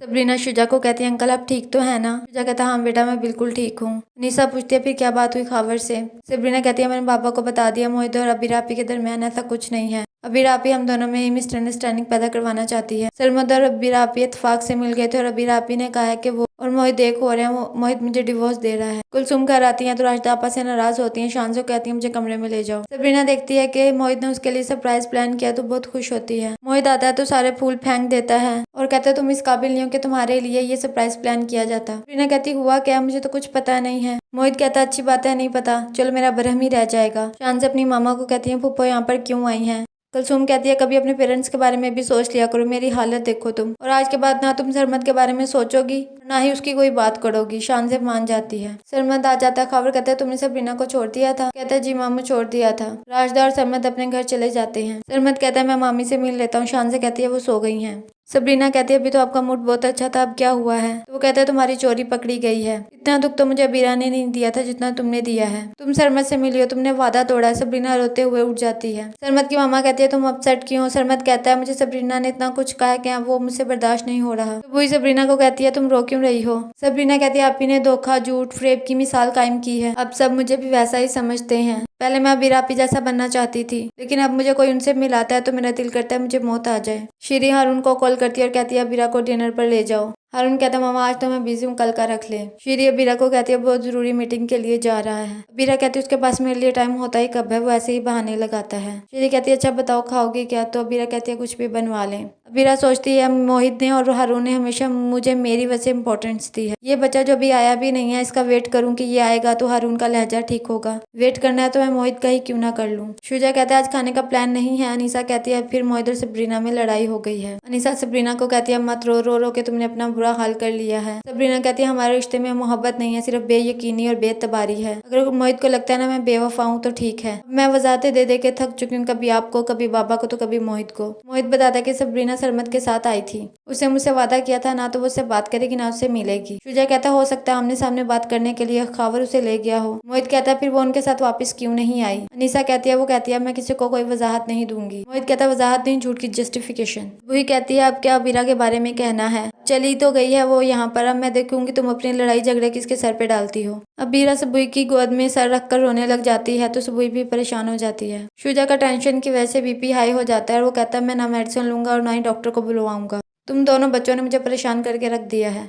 Sabrina Shuja को कहती है अंकल आप ठीक तो है ना। शुजा कहता है हाँ बेटा मैं बिल्कुल ठीक हूँ। अनीसा पूछती है फिर क्या बात हुई खावर से। सबरीना कहती है मैंने पापा को बता दिया मोहित और अबीरापी के दरमियान ऐसा कुछ नहीं है। अबीरापी हम दोनों में ही मिसअंडरस्टैंडिंग पैदा करवाना चाहती है। सरमद और अबीरापी इत्तेफाक से मिल गए थे और अबीरापी ने कहा है कि वो और मोहित एक हो रहे हैं। मोहित मुझे डिवोर्स दे रहा है। कुलसुम घर आती है तो राशिदा आपस से नाराज होती है। शान से कहती है मुझे कमरे में ले जाओ। सबरीना देखती है कि मोहित ने उसके लिए सरप्राइज प्लान किया तो बहुत खुश होती है। मोहित आता है तो सारे फूल फेंक देता है और कहता है तुम इस काबिल नहीं हो कि तुम्हारे लिए ये सरप्राइज प्लान किया जाता। सबरीना कहती हुआ क्या मुझे तो कुछ पता नहीं है। मोहित कहता अच्छी बात है नहीं पता, चलो मेरा बरहम ही रह जाएगा। शान से अपनी मामा को कहती है फूफो यहाँ पर क्यों आई हैं। कुलसुम कहती है कभी अपने पेरेंट्स के बारे में भी सोच लिया करो, मेरी हालत देखो तुम, और आज के बाद ना तुम सरमद के बारे में सोचोगी ना ही उसकी कोई बात करोगी। शान से मान जाती है। सरमद आ जाता है। खबर कहता है तुमने सबरीना को छोड़ दिया था। कहता है जी मामू छोड़ दिया था। राशिदा और सरमद अपने घर चले जाते हैं। सरमद कहता है मैं मामी से मिल लेता हूँ। शान से कहती है वो सो गई हैं। सबरीना कहती है अभी तो आपका मूड बहुत अच्छा था, अब क्या हुआ है। तो वो कहता है तुम्हारी चोरी पकड़ी गई है। इतना दुख तो मुझे अबीरा ने नहीं दिया था जितना तुमने दिया है। तुम सरमद से मिली हो, तुमने वादा तोड़ा है। सबरीना रोते हुए उठ जाती है। सरमद की मामा कहती है तुम अपसेट क्यों हो। सरमद कहता है मुझे सबरीना ने इतना कुछ कहा कि वो मुझसे बर्दाश्त नहीं हो रहा। तो वही सबरीना को कहती है तुम रो क्यों रही हो। सबरीना कहती है आप ही ने धोखा झूठ फ्रेब की मिसाल कायम की है। अब सब मुझे भी वैसा ही समझते हैं। पहले मैं अबीरापी जैसा बनना चाहती थी, लेकिन अब मुझे कोई उनसे मिलाता है तो मेरा दिल करता है मुझे मौत आ जाए। शीरी हारून को कॉल करती है और कहती है अबीरा को डिनर पर ले जाओ। हारून कहता है मामा आज तो मैं बिजी हूँ, कल का रख ले। शीरी अबीरा को कहती है बहुत जरूरी मीटिंग के लिए जा रहा है। अबीरा कहती है उसके पास मेरे लिए टाइम होता ही कब है, वो ऐसे ही बहाने लगाता है। शीरी कहती है अच्छा बताओ खाओगी क्या। तो अबीरा कहती है कुछ भी बनवा लें। अबीरा सोचती है मोहित ने और हारून ने हमेशा मुझे मेरी वजह से इंपॉर्टेंस दी है। ये बच्चा जो अभी आया भी नहीं है, इसका वेट करूँ कि ये आएगा तो हारून का लहजा ठीक होगा। वेट करना है तो मैं मोहित का ही क्यों ना कर लूँ। शुजा कहता है आज खाने का प्लान नहीं है। अनीसा कहती है फिर मोहित और सबरीना में लड़ाई हो गई है। अनीसा सबरीना को कहती है मत रो, रो रो के तुमने अपना बुरा हाल कर लिया है। सबरीना कहती है हमारे रिश्ते में मोहब्बत नहीं है, सिर्फ बेयकीनी और बेतबारी है। अगर मोहित को लगता है ना मैं बेवफा हूँ तो ठीक है, मैं वजाहतें दे दे के थक चुकी हूँ, कभी आपको कभी बाबा को तो कभी मोहित को। मोहित बताता है कि सबरीना सरमद के साथ आई थी, उसने मुझसे वादा किया था ना तो वो उससे बात करेगी ना उससे मिलेगी। शुजा कहता हो सकता है आमने सामने बात करने के लिए खावर उसे ले गया हो। मोहित कहता है फिर वो उनके साथ वापस क्यों नहीं आई। अनीसा कहती है वो कहती है मैं किसी को कोई वजाहत नहीं दूंगी। मोहित कहता है वजाहत नहीं झूठ की जस्टिफिकेशन। वही कहती है अब क्या अबीरा के बारे में कहना है, चली तो गई है वो यहाँ पर, अब मैं देखूंगी तुम अपनी लड़ाई झगड़े किसके सर पे डालती हो। अबीरा सबुई की गोद में सर रखकर रोने लग जाती है तो सबुई भी परेशान हो जाती है। शुजा का टेंशन की वजह से बीपी हाई हो जाता है और वो कहता है मैं ना मेडिसिन लूंगा और ना ही डॉक्टर को बुलवाऊंगा, तुम दोनों बच्चों ने मुझे परेशान करके रख दिया है।